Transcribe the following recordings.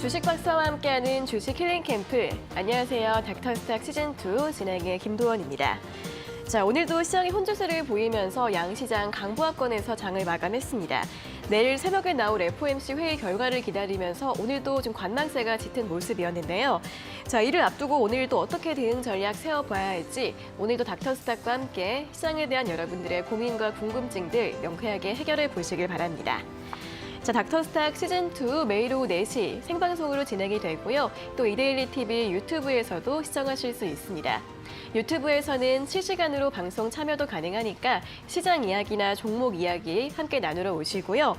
주식 박사와 함께하는 주식 힐링 캠프. 안녕하세요. 닥터스탁 시즌2 진행의 김도원입니다. 자, 오늘도 시장이 혼조세를 보이면서 양시장 강보합권에서 장을 마감했습니다. 내일 새벽에 나올 FOMC 회의 결과를 기다리면서 오늘도 좀 관망세가 짙은 모습이었는데요. 자, 이를 앞두고 오늘도 어떻게 대응 전략 세워봐야 할지 오늘도 닥터스탁과 함께 시장에 대한 여러분들의 고민과 궁금증들 명쾌하게 해결해 보시길 바랍니다. 자, 닥터스탁 시즌2 매일 오후 4시 생방송으로 진행이 되고요. 또 이데일리 TV 유튜브에서도 시청하실 수 있습니다. 유튜브에서는 실시간으로 방송 참여도 가능하니까 시장 이야기나 종목 이야기 함께 나누러 오시고요.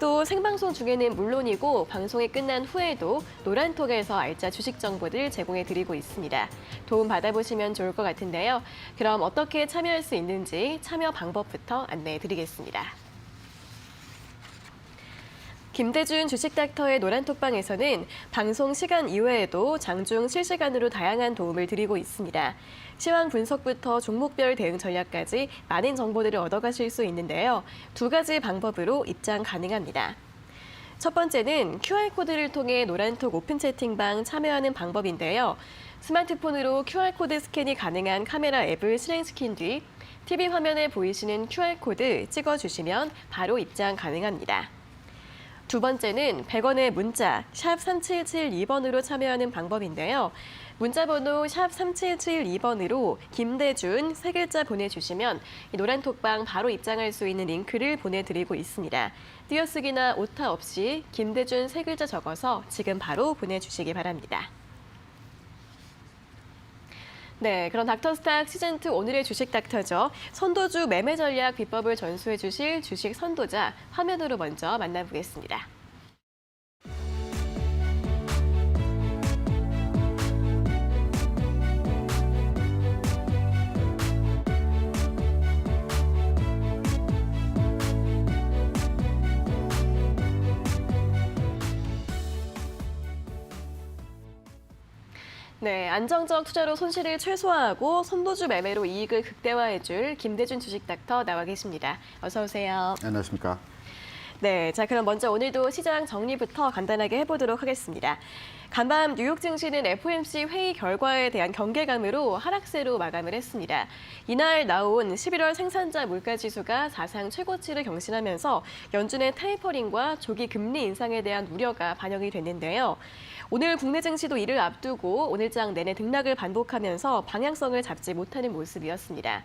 또 생방송 중에는 물론이고 방송이 끝난 후에도 노란톡에서 알짜 주식 정보들 제공해 드리고 있습니다. 도움 받아보시면 좋을 것 같은데요. 그럼 어떻게 참여할 수 있는지 참여 방법부터 안내해 드리겠습니다. 김대준 주식닥터의 노란톡방에서는 방송 시간 이외에도 장중 실시간으로 다양한 도움을 드리고 있습니다. 시황 분석부터 종목별 대응 전략까지 많은 정보들을 얻어가실 수 있는데요. 두 가지 방법으로 입장 가능합니다. 첫 번째는 QR코드를 통해 노란톡 오픈 채팅방 참여하는 방법인데요. 스마트폰으로 QR코드 스캔이 가능한 카메라 앱을 실행시킨 뒤 TV 화면에 보이시는 QR코드 찍어주시면 바로 입장 가능합니다. 두 번째는 100원의 문자 샵 3772번으로 참여하는 방법인데요. 문자번호 샵 3772번으로 김대준 세 글자 보내주시면 노란톡방 바로 입장할 수 있는 링크를 보내드리고 있습니다. 띄어쓰기나 오타 없이 김대준 세 글자 적어서 지금 바로 보내주시기 바랍니다. 네, 그럼 닥터스탁 시즌2 오늘의 주식 닥터죠. 선도주 매매 전략 비법을 전수해 주실 주식 선도자 화면으로 먼저 만나보겠습니다. 네, 안정적 투자로 손실을 최소화하고 선도주 매매로 이익을 극대화해줄 김대준 주식 닥터 나와 계십니다. 어서 오세요. 안녕하십니까. 네, 자 그럼 먼저 오늘도 시장 정리부터 간단하게 해보도록 하겠습니다. 간밤 뉴욕 증시는 FOMC 회의 결과에 대한 경계감으로 하락세로 마감을 했습니다. 이날 나온 11월 생산자 물가지수가 사상 최고치를 경신하면서 연준의 테이퍼링과 조기 금리 인상에 대한 우려가 반영이 됐는데요. 오늘 국내 증시도 이를 앞두고 오늘장 내내 등락을 반복하면서 방향성을 잡지 못하는 모습이었습니다.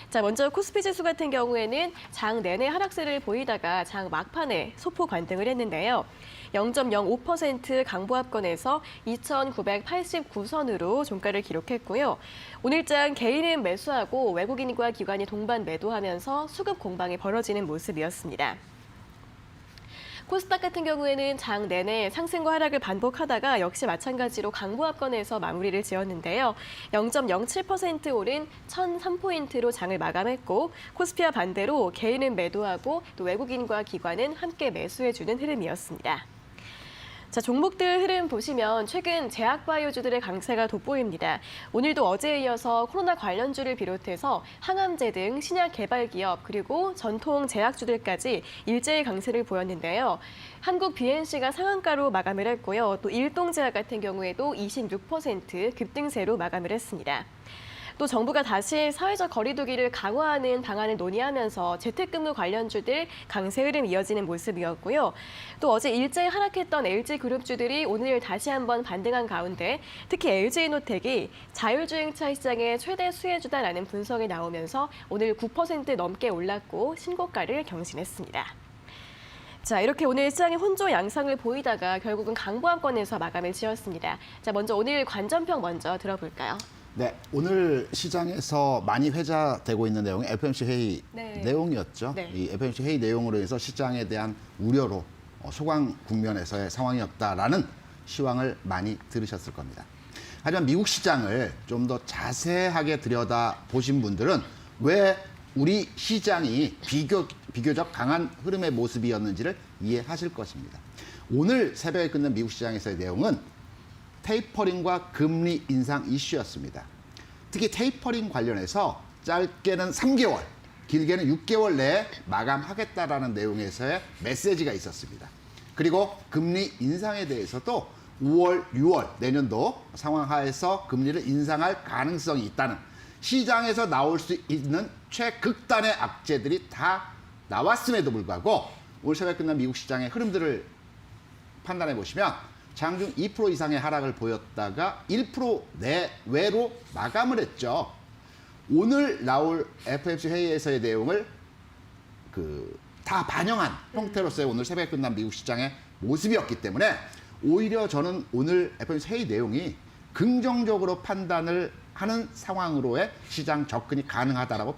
자, 먼저 코스피 지수 같은 경우에는 장 내내 하락세를 보이다가 장 막판에 소폭 반등을 했는데요. 0.05% 강보합권에서 2,989선으로 종가를 기록했고요. 오늘장 개인은 매수하고 외국인과 기관이 동반 매도하면서 수급 공방이 벌어지는 모습이었습니다. 코스닥 같은 경우에는 장 내내 상승과 하락을 반복하다가 역시 마찬가지로 강보합권에서 마무리를 지었는데요. 0.07% 오른 1,003포인트로 장을 마감했고 코스피와 반대로 개인은 매도하고 또 외국인과 기관은 함께 매수해주는 흐름이었습니다. 자, 종목들 흐름 보시면 최근 제약바이오주들의 강세가 돋보입니다. 오늘도 어제에 이어서 코로나 관련주를 비롯해서 항암제 등 신약 개발 기업 그리고 전통 제약주들까지 일제히 강세를 보였는데요. 한국 BNC가 상한가로 마감을 했고요. 또 일동제약 같은 경우에도 26% 급등세로 마감을 했습니다. 또 정부가 다시 사회적 거리두기를 강화하는 방안을 논의하면서 재택근무 관련주들 강세 흐름 이어지는 모습이었고요. 또 어제 일제히 하락했던 LG그룹주들이 오늘 다시 한번 반등한 가운데 특히 LG이노텍이 자율주행차 시장의 최대 수혜주다라는 분석이 나오면서 오늘 9% 넘게 올랐고 신고가를 경신했습니다. 자, 이렇게 오늘 시장이 혼조 양상을 보이다가 결국은 강보합권에서 마감을 지었습니다. 자, 먼저 오늘 관전평 먼저 들어볼까요? 네, 오늘 시장에서 많이 회자되고 있는 내용이 FOMC 회의 내용이었죠. 네. 이 FOMC 회의 내용으로 해서 시장에 대한 우려로 소강 국면에서의 상황이었다라는 시황을 많이 들으셨을 겁니다. 하지만 미국 시장을 좀 더 자세하게 들여다보신 분들은 왜 우리 시장이 비교적 강한 흐름의 모습이었는지를 이해하실 것입니다. 오늘 새벽에 끝난 미국 시장에서의 내용은 테이퍼링과 금리 인상 이슈였습니다. 특히 테이퍼링 관련해서 짧게는 3개월, 길게는 6개월 내에 마감하겠다라는 내용에서의 메시지가 있었습니다. 그리고 금리 인상에 대해서도 5월, 6월 내년도 상황 하에서 금리를 인상할 가능성이 있다는 시장에서 나올 수 있는 최극단의 악재들이 다 나왔음에도 불구하고 오늘 새벽에 끝난 미국 시장의 흐름들을 판단해 보시면 장중 2% 이상의 하락을 보였다가 1% 내외로 마감을 했죠. 오늘 나올 FOMC 회의에서의 내용을 다 반영한 형태로서의 오늘 새벽에 끝난 미국 시장의 모습이었기 때문에 오히려 저는 오늘 FOMC 회의 내용이 긍정적으로 판단을 하는 상황으로의 시장 접근이 가능하다라고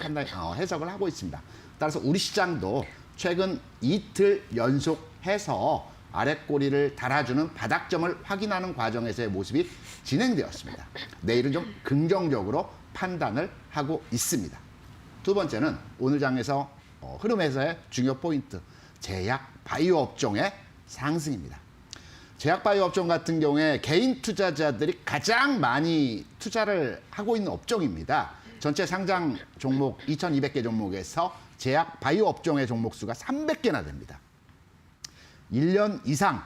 해석을 하고 있습니다. 따라서 우리 시장도 최근 이틀 연속해서 아랫꼬리를 달아주는 바닥점을 확인하는 과정에서의 모습이 진행되었습니다. 내일은 좀 긍정적으로 판단을 하고 있습니다. 두 번째는 오늘 장에서 흐름에서의 중요 포인트, 제약 바이오 업종의 상승입니다. 제약 바이오 업종 같은 경우에 개인 투자자들이 가장 많이 투자를 하고 있는 업종입니다. 전체 상장 종목 2,200개 종목에서 제약 바이오 업종의 종목 수가 300개나 됩니다. 1년 이상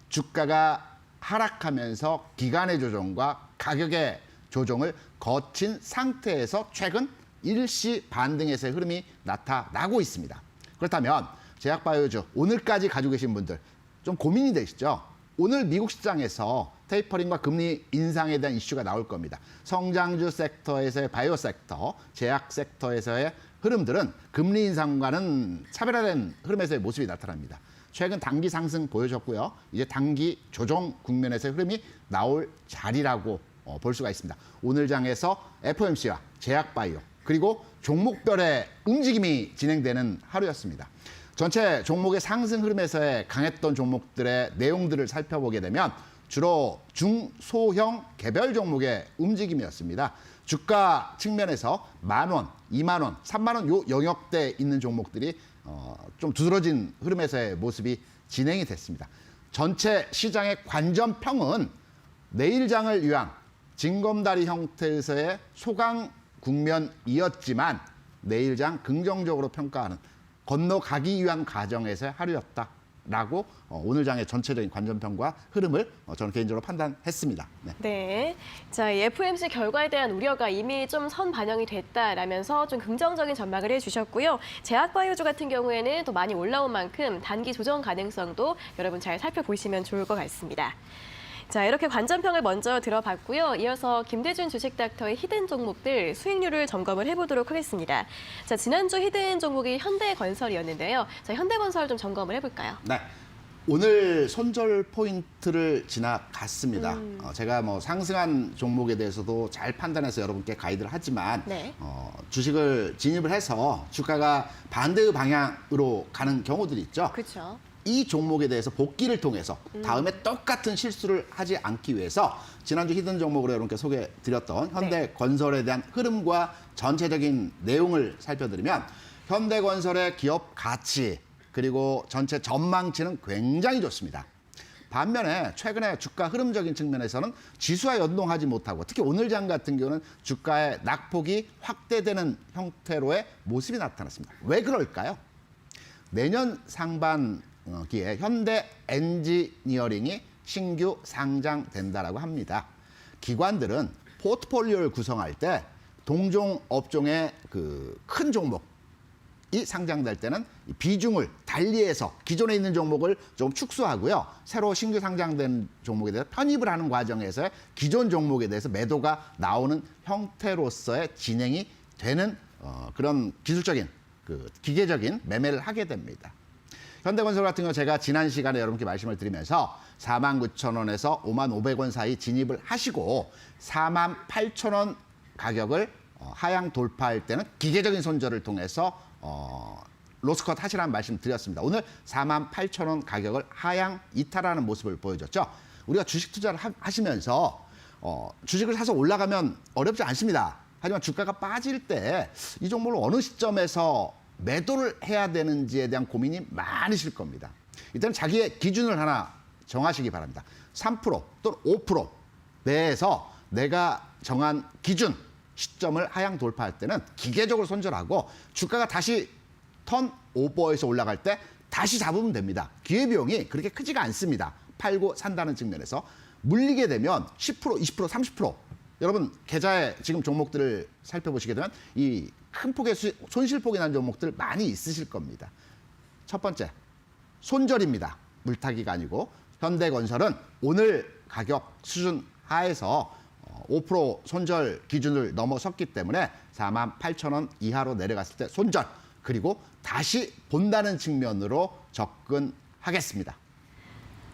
주가가 하락하면서 기간의 조정과 가격의 조정을 거친 상태에서 최근 일시 반등에서의 흐름이 나타나고 있습니다. 그렇다면 제약 바이오주 오늘까지 가지고 계신 분들 좀 고민이 되시죠? 오늘 미국 시장에서 테이퍼링과 금리 인상에 대한 이슈가 나올 겁니다. 성장주 섹터에서의 바이오 섹터, 제약 섹터에서의 흐름들은 금리 인상과는 차별화된 흐름에서의 모습이 나타납니다. 최근 단기 상승 보여줬고요. 이제 단기 조정 국면에서의 흐름이 나올 자리라고 볼 수가 있습니다. 오늘 장에서 FOMC와 제약 바이오 그리고 종목별의 움직임이 진행되는 하루였습니다. 전체 종목의 상승 흐름에서의 강했던 종목들의 내용들을 살펴보게 되면 주로 중소형 개별 종목의 움직임이었습니다. 주가 측면에서 10,000원, 20,000원, 30,000원 요 영역대에 있는 종목들이 좀 두드러진 흐름에서의 모습이 진행이 됐습니다. 전체 시장의 관전평은 내일장을 위한 징검다리 형태에서의 소강 국면이었지만 내일장 긍정적으로 평가하는 건너가기 위한 과정에서의 하루였다라고 오늘 장의 전체적인 관전평과 흐름을 저는 개인적으로 판단했습니다. 네. 네. 자, 이 FOMC 결과에 대한 우려가 이미 좀 선 반영이 됐다라면서 좀 긍정적인 전망을 해주셨고요. 제약바이오주 같은 경우에는 또 많이 올라온 만큼 단기 조정 가능성도 여러분 잘 살펴보시면 좋을 것 같습니다. 자, 이렇게 관전평을 먼저 들어봤고요. 이어서 김대준 주식닥터의 히든 종목들 수익률을 점검을 해보도록 하겠습니다. 자, 지난주 히든 종목이 현대건설이었는데요. 자, 현대건설 좀 점검을 해볼까요? 네. 오늘 손절 포인트를 지나갔습니다. 제가 상승한 종목에 대해서도 잘 판단해서 여러분께 가이드를 하지만 네. 주식을 진입을 해서 주가가 반대의 방향으로 가는 경우들이 있죠. 그렇죠. 이 종목에 대해서 복귀를 통해서 다음에 똑같은 실수를 하지 않기 위해서 지난주 히든 종목으로 여러분께 소개해드렸던 현대건설에 대한 흐름과 전체적인 내용을 살펴드리면 현대건설의 기업 가치 그리고 전체 전망치는 굉장히 좋습니다. 반면에 최근에 주가 흐름적인 측면에서는 지수와 연동하지 못하고 특히 오늘 장 같은 경우는 주가의 낙폭이 확대되는 형태로의 모습이 나타났습니다. 왜 그럴까요? 내년 상반기에 현대 엔지니어링이 신규 상장된다라고 합니다. 기관들은 포트폴리오를 구성할 때 동종 업종의 큰 종목이 상장될 때는 비중을 달리해서 기존에 있는 종목을 좀 축소하고요. 새로 신규 상장된 종목에 대해서 편입을 하는 과정에서 기존 종목에 대해서 매도가 나오는 형태로서의 진행이 되는 그런 기술적인 기계적인 매매를 하게 됩니다. 현대건설 같은 경우 제가 지난 시간에 여러분께 말씀을 드리면서 49,000원에서 55,000원 사이 진입을 하시고 48,000원 가격을 하향 돌파할 때는 기계적인 손절을 통해서 로스컷 하시라는 말씀 드렸습니다. 오늘 48,000원 가격을 하향 이탈하는 모습을 보여줬죠. 우리가 주식 투자를 하시면서 주식을 사서 올라가면 어렵지 않습니다. 하지만 주가가 빠질 때 이 종목을 어느 시점에서 매도를 해야 되는지에 대한 고민이 많으실 겁니다. 이때는 자기의 기준을 하나 정하시기 바랍니다. 3% 또는 5% 내에서 내가 정한 기준 시점을 하향 돌파할 때는 기계적으로 손절하고 주가가 다시 턴오버에서 올라갈 때 다시 잡으면 됩니다. 기회비용이 그렇게 크지가 않습니다. 팔고 산다는 측면에서 물리게 되면 10%, 20%, 30% 여러분 계좌에 지금 종목들을 살펴보시게 되면 이 큰 폭의 손실폭이 난 종목들 많이 있으실 겁니다. 첫 번째, 손절입니다. 물타기가 아니고 현대건설은 오늘 가격 수준 하에서 5% 손절 기준을 넘어섰기 때문에 48,000원 이하로 내려갔을 때 손절, 그리고 다시 본다는 측면으로 접근하겠습니다.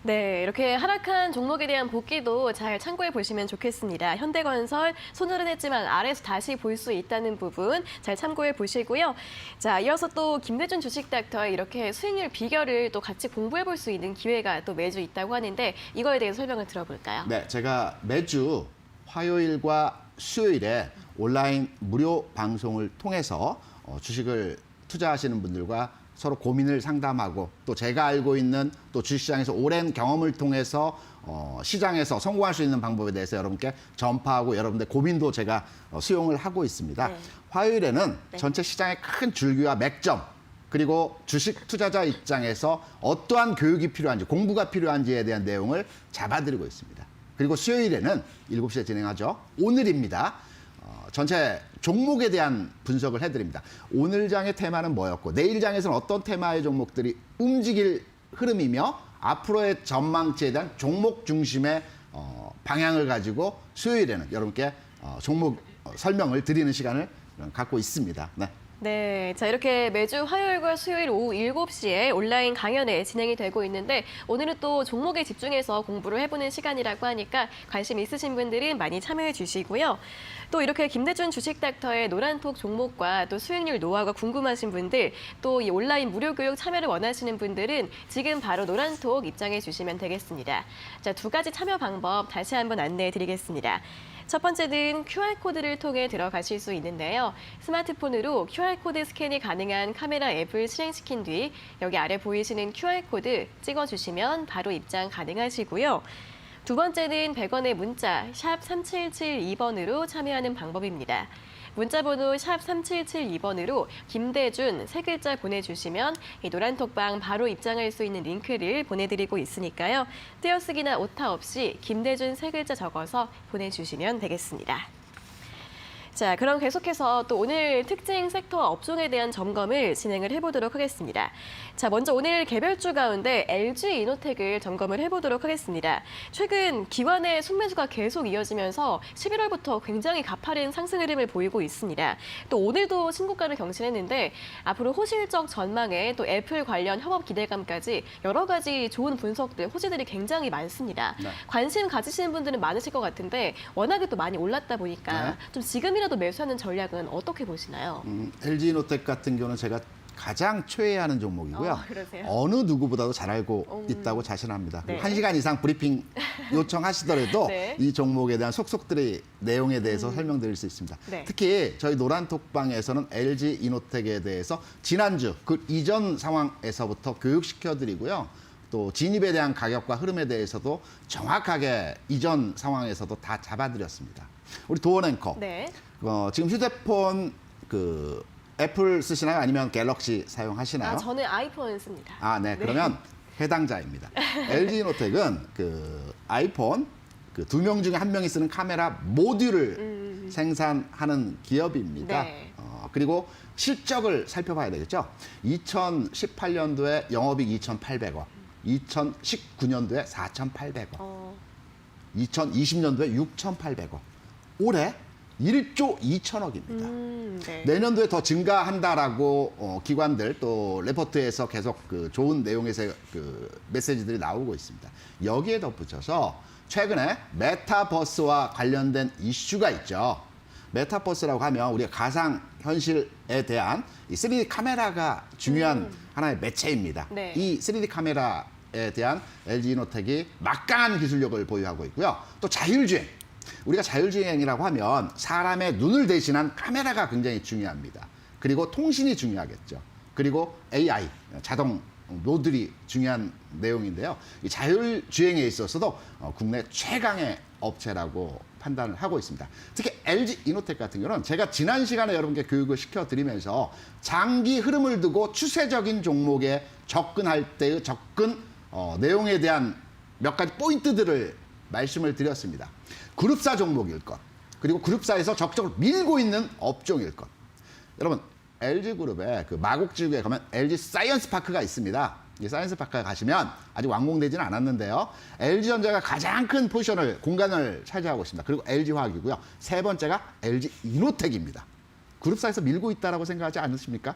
네, 이렇게 하락한 종목에 대한 복귀도 잘 참고해 보시면 좋겠습니다. 현대건설 손절은 했지만 아래에서 다시 볼 수 있다는 부분 잘 참고해 보시고요. 자, 이어서 또 김대중 주식닥터의 이렇게 수익률 비결을 또 같이 공부해 볼 수 있는 기회가 또 매주 있다고 하는데 이거에 대해서 설명을 들어볼까요? 네, 제가 매주 화요일과 수요일에 온라인 무료 방송을 통해서 주식을 투자하시는 분들과 서로 고민을 상담하고 또 제가 알고 있는 또 주식시장에서 오랜 경험을 통해서 시장에서 성공할 수 있는 방법에 대해서 여러분께 전파하고 여러분들 고민도 제가 수용을 하고 있습니다. 네. 화요일에는 전체 시장의 큰 줄기와 맥점 그리고 주식 투자자 입장에서 어떠한 교육이 필요한지 공부가 필요한지에 대한 내용을 잡아드리고 있습니다. 그리고 수요일에는 7시에 진행하죠. 오늘입니다. 전체 종목에 대한 분석을 해드립니다. 오늘 장의 테마는 뭐였고 내일 장에서는 어떤 테마의 종목들이 움직일 흐름이며 앞으로의 전망치에 대한 종목 중심의 방향을 가지고 수요일에는 여러분께 종목 설명을 드리는 시간을 갖고 있습니다. 네. 네, 자 이렇게 매주 화요일과 수요일 오후 7시에 온라인 강연회 진행이 되고 있는데 오늘은 또 종목에 집중해서 공부를 해보는 시간이라고 하니까 관심 있으신 분들은 많이 참여해 주시고요. 또 이렇게 김대중 주식닥터의 노란톡 종목과 또 수익률 노하우가 궁금하신 분들 또 이 온라인 무료 교육 참여를 원하시는 분들은 지금 바로 노란톡 입장해 주시면 되겠습니다. 자, 두 가지 참여 방법 다시 한번 안내해 드리겠습니다. 첫 번째는 QR코드를 통해 들어가실 수 있는데요. 스마트폰으로 QR코드 스캔이 가능한 카메라 앱을 실행시킨 뒤 여기 아래 보이시는 QR코드 찍어주시면 바로 입장 가능하시고요. 두 번째는 100원의 문자 샵 3772번으로 참여하는 방법입니다. 문자번호 샵 3772번으로 김대준 세 글자 보내주시면 이 노란톡방 바로 입장할 수 있는 링크를 보내드리고 있으니까요. 떼어쓰기나 오타 없이 김대준 세 글자 적어서 보내주시면 되겠습니다. 자, 그럼 계속해서 또 오늘 특징 섹터와 업종에 대한 점검을 진행을 해보도록 하겠습니다. 자, 먼저 오늘 개별주 가운데 LG 이노텍을 점검을 해보도록 하겠습니다. 최근 기관의 순매수가 계속 이어지면서 11월부터 굉장히 가파른 상승 흐름을 보이고 있습니다. 또 오늘도 신고가를 경신했는데 앞으로 호실적 전망에 또 애플 관련 협업 기대감까지 여러 가지 좋은 분석들, 호재들이 굉장히 많습니다. 네. 관심 가지시는 분들은 많으실 것 같은데 워낙에 또 많이 올랐다 보니까 네. 좀 지금이라도 매수하는 전략은 어떻게 보시나요? LG이노텍 같은 경우는 제가 가장 최애하는 종목이고요. 그러세요? 어느 누구보다도 잘 알고 있다고 자신합니다. 네. 1시간 이상 브리핑 요청하시더라도 네. 이 종목에 대한 속속들이 내용에 대해서 설명드릴 수 있습니다. 네. 특히 저희 노란톡방에서는 LG이노텍에 대해서 지난주 그 이전 상황에서부터 교육시켜드리고요. 또 진입에 대한 가격과 흐름에 대해서도 정확하게 이전 상황에서도 다 잡아드렸습니다. 우리 도원 앵커. 네. 지금 휴대폰 그 애플 쓰시나요? 아니면 갤럭시 사용하시나요? 저는 아이폰 씁니다. 네. 그러면 해당자입니다. LG이노텍은 그 아이폰 그 2명 중에 1명이 쓰는 카메라 모듈을 생산하는 기업입니다. 네. 그리고 실적을 살펴봐야 되겠죠. 2018년도에 영업이익 2,800억, 2019년도에 4,800억, 2020년도에 6,800억, 올해 1조 2천억입니다. 네. 내년도에 더 증가한다라고 기관들 또 레포트에서 계속 그 좋은 내용에서 그 메시지들이 나오고 있습니다. 여기에 덧붙여서 최근에 메타버스와 관련된 이슈가 있죠. 메타버스라고 하면 우리가 가상 현실에 대한 이 3D 카메라가 중요한 하나의 매체입니다. 네. 이 3D 카메라에 대한 LG이노텍이 막강한 기술력을 보유하고 있고요. 또 자율주행. 우리가 자율주행이라고 하면 사람의 눈을 대신한 카메라가 굉장히 중요합니다. 그리고 통신이 중요하겠죠. 그리고 AI, 자동 모듈이 중요한 내용인데요. 이 자율주행에 있어서도 국내 최강의 업체라고 판단을 하고 있습니다. 특히 LG이노텍 같은 경우는 제가 지난 시간에 여러분께 교육을 시켜드리면서 장기 흐름을 두고 추세적인 종목에 접근할 때의 접근 내용에 대한 몇 가지 포인트들을 말씀을 드렸습니다. 그룹사 종목일 것, 그리고 그룹사에서 적극적으로 밀고 있는 업종일 것. 여러분, LG그룹의 그 마곡지구에 가면 LG 사이언스파크가 있습니다. 이 사이언스파크에 가시면 아직 완공되지는 않았는데요. LG전자가 가장 큰 포지션을, 공간을 차지하고 있습니다. 그리고 LG화학이고요. 세 번째가 LG이노텍입니다. 그룹사에서 밀고 있다고 생각하지 않으십니까?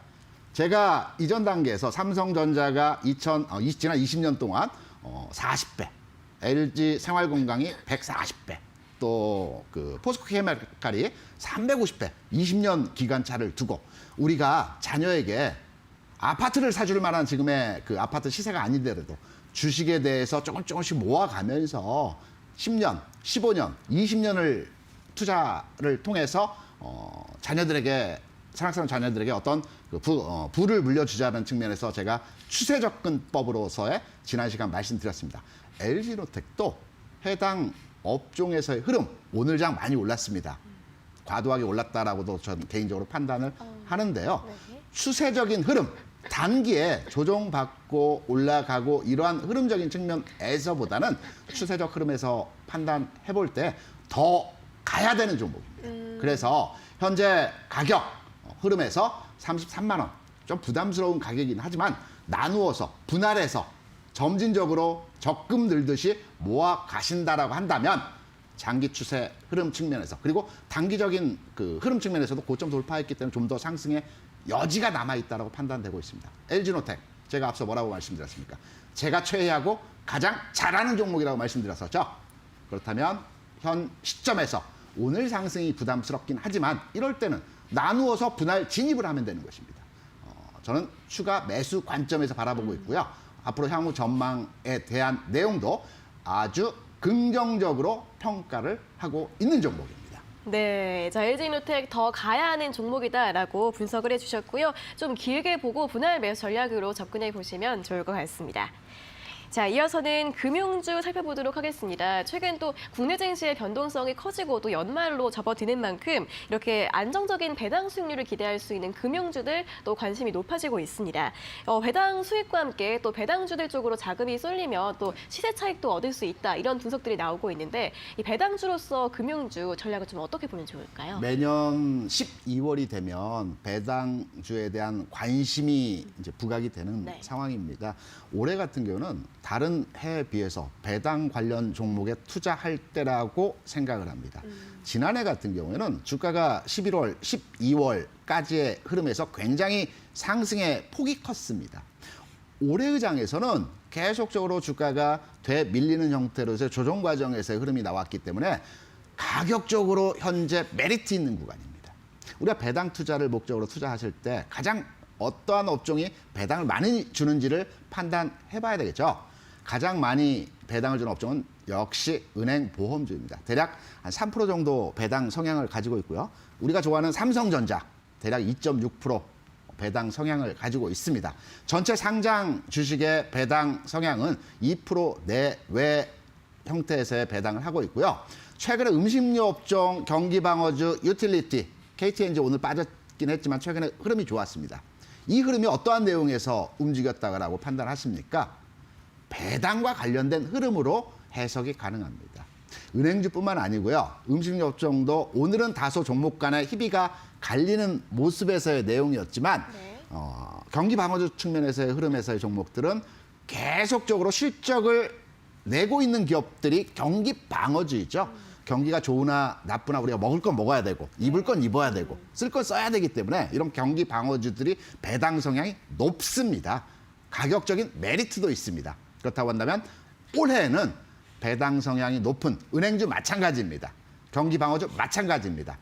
제가 이전 단계에서 삼성전자가 지난 20년 동안 40배, LG 생활건강이 140배, 또 그 포스코 케미칼이 350배, 20년 기간차를 두고 우리가 자녀에게 아파트를 사줄 만한 지금의 그 아파트 시세가 아니더라도 주식에 대해서 조금씩 모아가면서 10년, 15년, 20년을 투자를 통해서 자녀들에게, 사랑스러운 자녀들에게 어떤 그 부를 물려주자는 측면에서 제가 추세 접근법으로서의 지난 시간 말씀드렸습니다. LG노텍도 해당 업종에서의 흐름, 오늘 장 많이 올랐습니다. 과도하게 올랐다라고도 저는 개인적으로 판단을 하는데요. 네. 추세적인 흐름, 단기에 조정받고 올라가고 이러한 흐름적인 측면에서보다는 추세적 흐름에서 판단해 볼 때 더 가야 되는 종목입니다. 그래서 현재 가격 흐름에서 33만 원, 좀 부담스러운 가격이긴 하지만 나누어서 분할해서 점진적으로 적금 들듯이 모아 가신다라고 한다면 장기 추세 흐름 측면에서, 그리고 단기적인 그 흐름 측면에서도 고점 돌파했기 때문에 좀 더 상승의 여지가 남아있다고 판단되고 있습니다. LG노텍, 제가 앞서 뭐라고 말씀드렸습니까? 제가 최애하고 가장 잘하는 종목이라고 말씀드렸었죠. 그렇다면 현 시점에서 오늘 상승이 부담스럽긴 하지만 이럴 때는 나누어서 분할 진입을 하면 되는 것입니다. 저는 추가 매수 관점에서 바라보고 있고요. 앞으로 향후 전망에 대한 내용도 아주 긍정적으로 평가를 하고 있는 종목입니다. 네, 자, LG이노텍 더 가야 하는 종목이다라고 분석을 해주셨고요. 좀 길게 보고 분할 매수 전략으로 접근해 보시면 좋을 것 같습니다. 자, 이어서는 금융주 살펴보도록 하겠습니다. 최근 또 국내 증시의 변동성이 커지고 또 연말로 접어드는 만큼 이렇게 안정적인 배당 수익률을 기대할 수 있는 금융주들 또 관심이 높아지고 있습니다. 배당 수익과 함께 또 배당주들 쪽으로 자금이 쏠리면 또 시세 차익도 얻을 수 있다, 이런 분석들이 나오고 있는데 이 배당주로서 금융주 전략을 좀 어떻게 보면 좋을까요? 매년 12월이 되면 배당주에 대한 관심이 이제 부각이 되는 네. 상황입니다. 올해 같은 경우는 다른 해에 비해서 배당 관련 종목에 투자할 때라고 생각을 합니다. 지난해 같은 경우에는 주가가 11월, 12월까지의 흐름에서 굉장히 상승의 폭이 컸습니다. 올해의 장에서는 계속적으로 주가가 되밀리는 형태로서 조정 과정에서의 흐름이 나왔기 때문에 가격적으로 현재 메리트 있는 구간입니다. 우리가 배당 투자를 목적으로 투자하실 때 가장 어떠한 업종이 배당을 많이 주는지를 판단해 봐야 되겠죠. 가장 많이 배당을 주는 업종은 역시 은행 보험주입니다. 대략 한 3% 정도 배당 성향을 가지고 있고요. 우리가 좋아하는 삼성전자 대략 2.6% 배당 성향을 가지고 있습니다. 전체 상장 주식의 배당 성향은 2% 내외 형태에서의 배당을 하고 있고요. 최근에 음식료 업종, 경기방어주, 유틸리티, KTNG 오늘 빠졌긴 했지만 최근에 흐름이 좋았습니다. 이 흐름이 어떠한 내용에서 움직였다고 판단하십니까? 배당과 관련된 흐름으로 해석이 가능합니다. 은행주뿐만 아니고요. 음식료 업종도 오늘은 다소 종목 간의 희비가 갈리는 모습에서의 내용이었지만 네. 경기 방어주 측면에서의 흐름에서의 종목들은 계속적으로 실적을 내고 있는 기업들이 경기 방어주이죠. 경기가 좋으나 나쁘나 우리가 먹을 건 먹어야 되고 입을 건 입어야 되고 쓸 건 써야 되기 때문에 이런 경기 방어주들이 배당 성향이 높습니다. 가격적인 메리트도 있습니다. 그렇다고 한다면 올해는 배당 성향이 높은 은행주 마찬가지입니다. 경기 방어주 마찬가지입니다.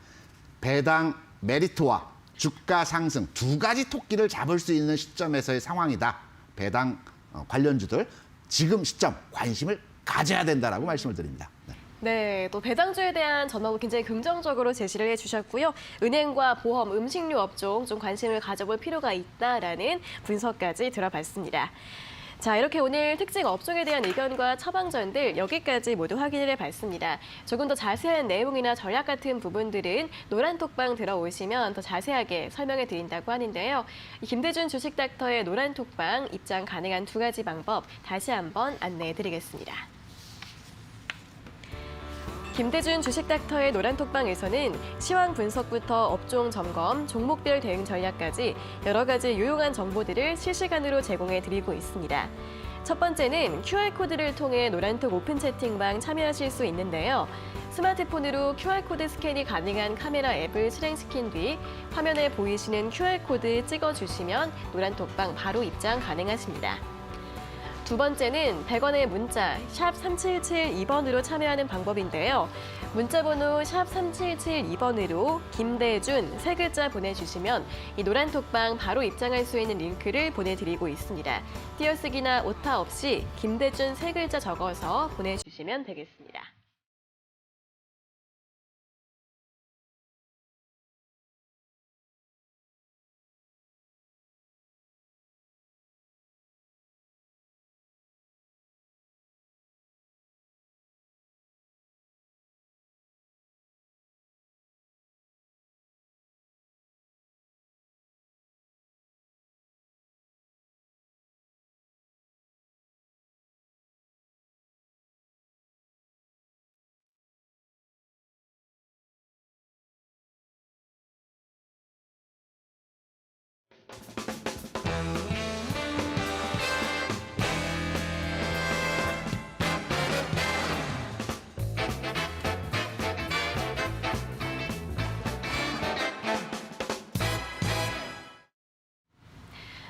배당 메리트와 주가 상승 두 가지 토끼를 잡을 수 있는 시점에서의 상황이다. 배당 관련주들 지금 시점 관심을 가져야 된다라고 말씀을 드립니다. 네. 네, 또 배당주에 대한 전망을 굉장히 긍정적으로 제시를 해주셨고요. 은행과 보험, 음식료 업종 좀 관심을 가져볼 필요가 있다라는 분석까지 들어봤습니다. 자, 이렇게 오늘 특징 업종에 대한 의견과 처방전들 여기까지 모두 확인을 해봤습니다. 조금 더 자세한 내용이나 전략 같은 부분들은 노란톡방 들어오시면 더 자세하게 설명해 드린다고 하는데요. 김대준 주식닥터의 노란톡방 입장 가능한 두 가지 방법 다시 한번 안내해 드리겠습니다. 김대준 주식닥터의 노란톡방에서는 시황 분석부터 업종 점검, 종목별 대응 전략까지 여러 가지 유용한 정보들을 실시간으로 제공해 드리고 있습니다. 첫 번째는 QR코드를 통해 노란톡 오픈 채팅방 참여하실 수 있는데요. 스마트폰으로 QR코드 스캔이 가능한 카메라 앱을 실행시킨 뒤 화면에 보이시는 QR코드 찍어주시면 노란톡방 바로 입장 가능하십니다. 두 번째는 100원의 문자 샵 3772번으로 참여하는 방법인데요. 문자번호 샵 3772번으로 김대준 세 글자 보내주시면 이 노란톡방 바로 입장할 수 있는 링크를 보내드리고 있습니다. 띄어쓰기나 오타 없이 김대준 세 글자 적어서 보내주시면 되겠습니다.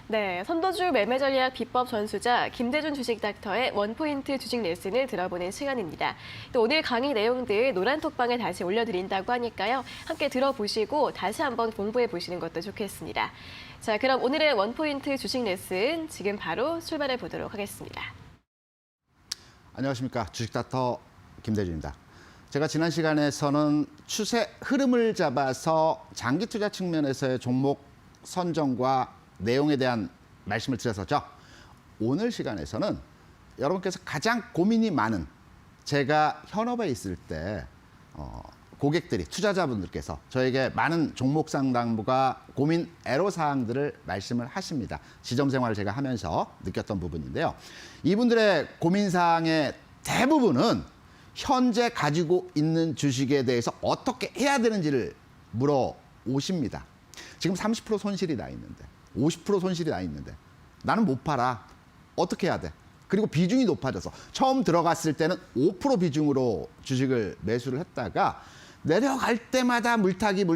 네, 선도주 매매 전략 비법 전수자 김대준 주식닥터의 원포인트 주식 레슨을 들어보는 시간입니다. 또 오늘 강의 내용들 노란톡방에 다시 올려드린다고 하니까요. 함께 들어보시고 다시 한번 공부해 보시는 것도 좋겠습니다. 자, 그럼 오늘의 원포인트 주식 레슨 지금 바로 출발해 보도록 하겠습니다. 안녕하십니까. 주식닥터 김대준입니다. 제가 지난 시간에서는 추세 흐름을 잡아서 장기 투자 측면에서의 종목 선정과 내용에 대한 말씀을 드렸었죠. 오늘 시간에서는 여러분께서 가장 고민이 많은, 제가 현업에 있을 때 고객들이, 투자자분들께서 저에게 많은 종목 상담부가 고민 애로사항들을 말씀을 하십니다. 지점 생활을 제가 하면서 느꼈던 부분인데요. 이분들의 고민사항의 대부분은 현재 가지고 있는 주식에 대해서 어떻게 해야 되는지를 물어오십니다. 지금 30% 손실이 나 있는데, 50% 손실이 나 있는데 나는 못 팔아. 어떻게 해야 돼? 그리고 비중이 높아져서 처음 들어갔을 때는 5% 비중으로 주식을 매수를 했다가 내려갈 때마다 물타기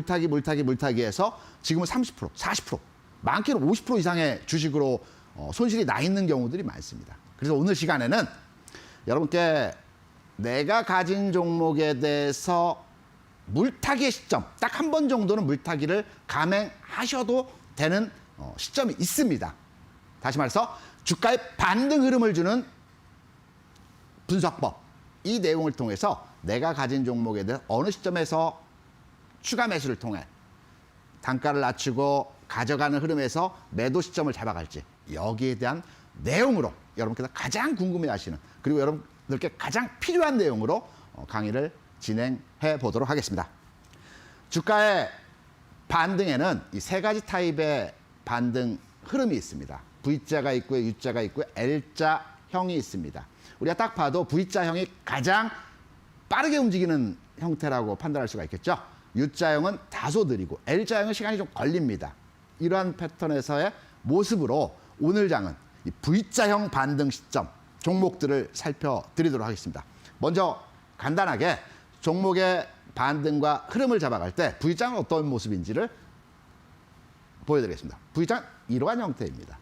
해서 지금은 30%, 40%, 많게는 50% 이상의 주식으로 손실이 나 있는 경우들이 많습니다. 그래서 오늘 시간에는 여러분께 내가 가진 종목에 대해서 물타기의 시점, 딱 한 번 정도는 물타기를 감행하셔도 되는 시점이 있습니다. 다시 말해서 주가의 반등 흐름을 주는 분석법, 이 내용을 통해서 내가 가진 종목에 대해서 어느 시점에서 추가 매수를 통해 단가를 낮추고 가져가는 흐름에서 매도 시점을 잡아갈지, 여기에 대한 내용으로 여러분께서 가장 궁금해하시는, 그리고 여러분들께 가장 필요한 내용으로 강의를 진행해 보도록 하겠습니다. 주가의 반등에는 이 세 가지 타입의 반등 흐름이 있습니다. V자가 있고요, U자가 있고요, L자형이 있습니다. 우리가 딱 봐도 V자형이 가장 빠르게 움직이는 형태라고 판단할 수가 있겠죠. U자형은 다소 느리고 L자형은 시간이 좀 걸립니다. 이러한 패턴에서의 모습으로 오늘 장은 이 V자형 반등 시점 종목들을 살펴드리도록 하겠습니다. 먼저 간단하게 종목의 반등과 흐름을 잡아갈 때 V자는 어떤 모습인지를 보여드리겠습니다. V자는 이러한 형태입니다.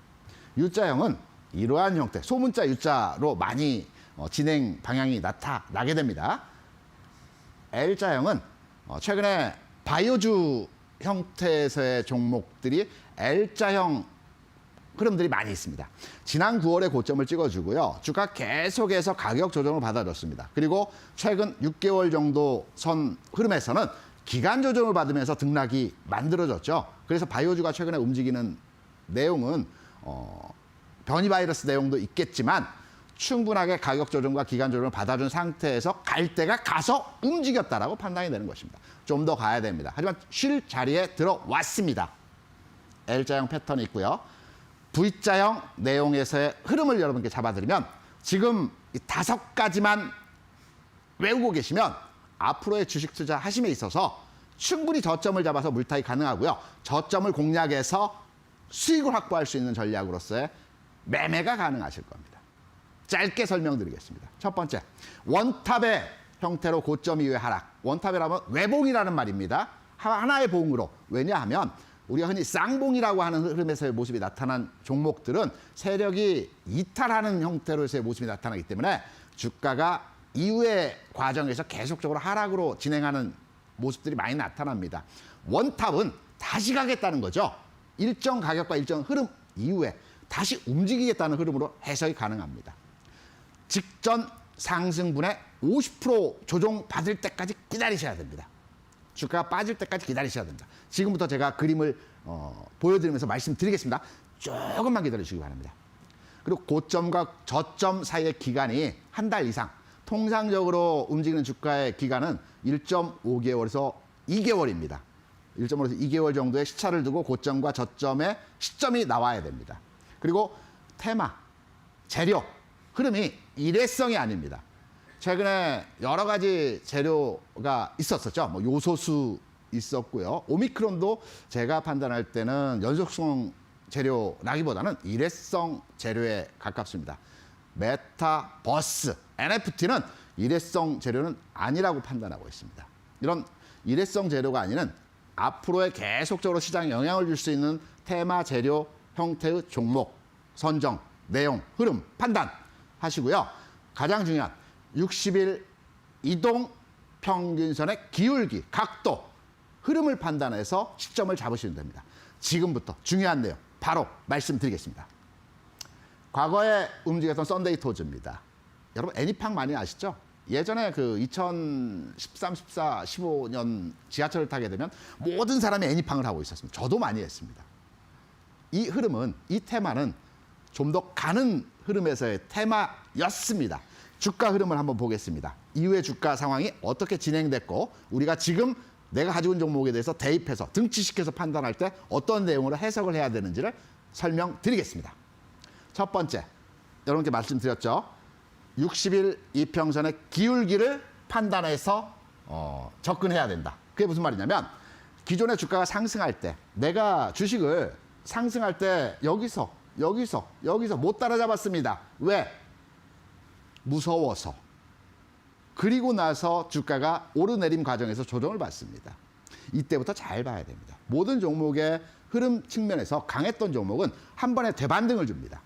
U자형은 이러한 형태, 소문자 U자로 많이 진행 방향이 나타나게 됩니다. L자형은 최근에 바이오주 형태에서의 종목들이 L자형 흐름들이 많이 있습니다. 지난 9월에 고점을 찍어주고요. 주가 계속해서 가격 조정을 받아줬습니다. 그리고 최근 6개월 정도 선 흐름에서는 기간 조정을 받으면서 등락이 만들어졌죠. 그래서 바이오주가 최근에 움직이는 내용은 변이 바이러스 내용도 있겠지만 충분하게 가격 조정과 기간 조정을 받아준 상태에서 갈 때가 가서 움직였다라고 판단이 되는 것입니다. 좀 더 가야 됩니다. 하지만 쉴 자리에 들어왔습니다. L자형 패턴이 있고요. V자형 내용에서의 흐름을 여러분께 잡아드리면 지금 이 5가지만 외우고 계시면 앞으로의 주식 투자 하심에 있어서 충분히 저점을 잡아서 물타기 가능하고요. 저점을 공략해서 수익을 확보할 수 있는 전략으로서의 매매가 가능하실 겁니다. 짧게 설명드리겠습니다. 첫 번째, 원탑의 형태로 고점 이후의 하락. 원탑이라면 외봉이라는 말입니다. 하나의 봉으로. 왜냐하면 우리가 흔히 쌍봉이라고 하는 흐름에서의 모습이 나타난 종목들은 세력이 이탈하는 형태로서의 모습이 나타나기 때문에 주가가 이후의 과정에서 계속적으로 하락으로 진행하는 모습들이 많이 나타납니다. 원탑은 다시 가겠다는 거죠. 일정 가격과 일정 흐름 이후에 다시 움직이겠다는 흐름으로 해석이 가능합니다. 직전 상승분의 50% 조정 받을 때까지 기다리셔야 됩니다. 주가가 빠질 때까지 기다리셔야 됩니다. 지금부터 제가 그림을 보여드리면서 말씀드리겠습니다. 조금만 기다리시기 바랍니다. 그리고 고점과 저점 사이의 기간이 한 달 이상, 통상적으로 움직이는 주가의 기간은 1.5개월에서 2개월입니다. 1.5에서 2개월 정도의 시차를 두고 고점과 저점의 시점이 나와야 됩니다. 그리고 테마, 재료, 흐름이 일회성이 아닙니다. 최근에 여러 가지 재료가 있었었죠. 뭐 요소수 있었고요. 오미크론도 제가 판단할 때는 연속성 재료라기보다는 일회성 재료에 가깝습니다. 메타버스, NFT는 일회성 재료는 아니라고 판단하고 있습니다. 이런 일회성 재료가 아니는 앞으로의 계속적으로 시장에 영향을 줄 수 있는 테마 재료 형태의 종목, 선정, 내용, 흐름, 판단 하시고요. 가장 중요한 60일 이동 평균선의 기울기, 각도, 흐름을 판단해서 시점을 잡으시면 됩니다. 지금부터 중요한 내용 바로 말씀드리겠습니다. 과거에 움직였던 썬데이 토즈입니다. 여러분 애니팡 많이 아시죠? 예전에 그 2013, 14, 15년 지하철을 타게 되면 모든 사람이 애니팡을 하고 있었습니다. 저도 많이 했습니다. 이 흐름은, 이 테마는 좀 더 가는 흐름에서의 테마였습니다. 주가 흐름을 한번 보겠습니다. 이후의 주가 상황이 어떻게 진행됐고 우리가 지금 내가 가지고 있는 종목에 대해서 대입해서 등치시켜서 판단할 때 어떤 내용으로 해석을 해야 되는지를 설명드리겠습니다. 첫 번째, 여러분께 말씀드렸죠. 60일 이평선의 기울기를 판단해서 접근해야 된다. 그게 무슨 말이냐면 기존의 주가가 상승할 때 내가 주식을 상승할 때 여기서 못 따라잡았습니다. 왜? 무서워서. 그리고 나서 주가가 오르내림 과정에서 조정을 받습니다. 이때부터 잘 봐야 됩니다. 모든 종목의 흐름 측면에서 강했던 종목은 한 번에 대반등을 줍니다.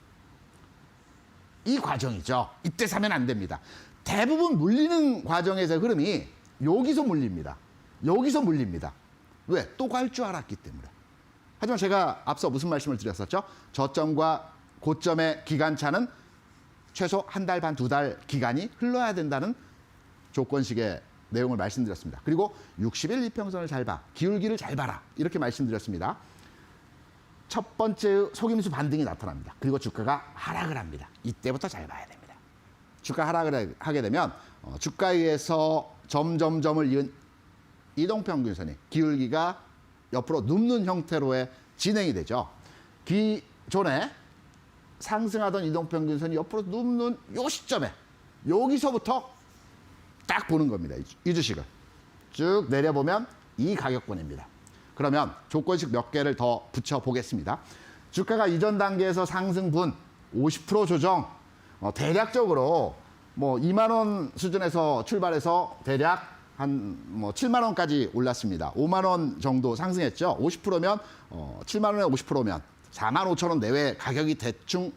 이 과정이죠. 이때 사면 안 됩니다. 대부분 물리는 과정에서의 흐름이 여기서 물립니다. 여기서 물립니다. 왜? 또 갈 줄 알았기 때문에. 하지만 제가 앞서 무슨 말씀을 드렸었죠? 저점과 고점의 기간차는 최소 한 달 반, 2달 기간이 흘러야 된다는 조건식의 내용을 말씀드렸습니다. 그리고 60일 이평선을 잘 봐, 기울기를 잘 봐라 이렇게 말씀드렸습니다. 첫 번째 속임수 반등이 나타납니다. 그리고 주가가 하락을 합니다. 이때부터 잘 봐야 됩니다. 주가 하락을 하게 되면 주가에 의해서 점점점을 이은 이동평균선이 기울기가 옆으로 눕는 형태로의 진행이 되죠. 기존에 상승하던 이동평균선이 옆으로 눕는 요 시점에 여기서부터 딱 보는 겁니다. 이 주식을 쭉 내려보면 이 가격권입니다. 그러면 조건식 몇 개를 더 붙여보겠습니다. 주가가 이전 단계에서 상승분 50% 조정, 대략적으로 뭐 2만 원 수준에서 출발해서 대략 한 뭐 7만 원까지 올랐습니다. 5만 원 정도 상승했죠. 50%면 7만 원에 50%면 4만 5천 원 내외 가격이 대충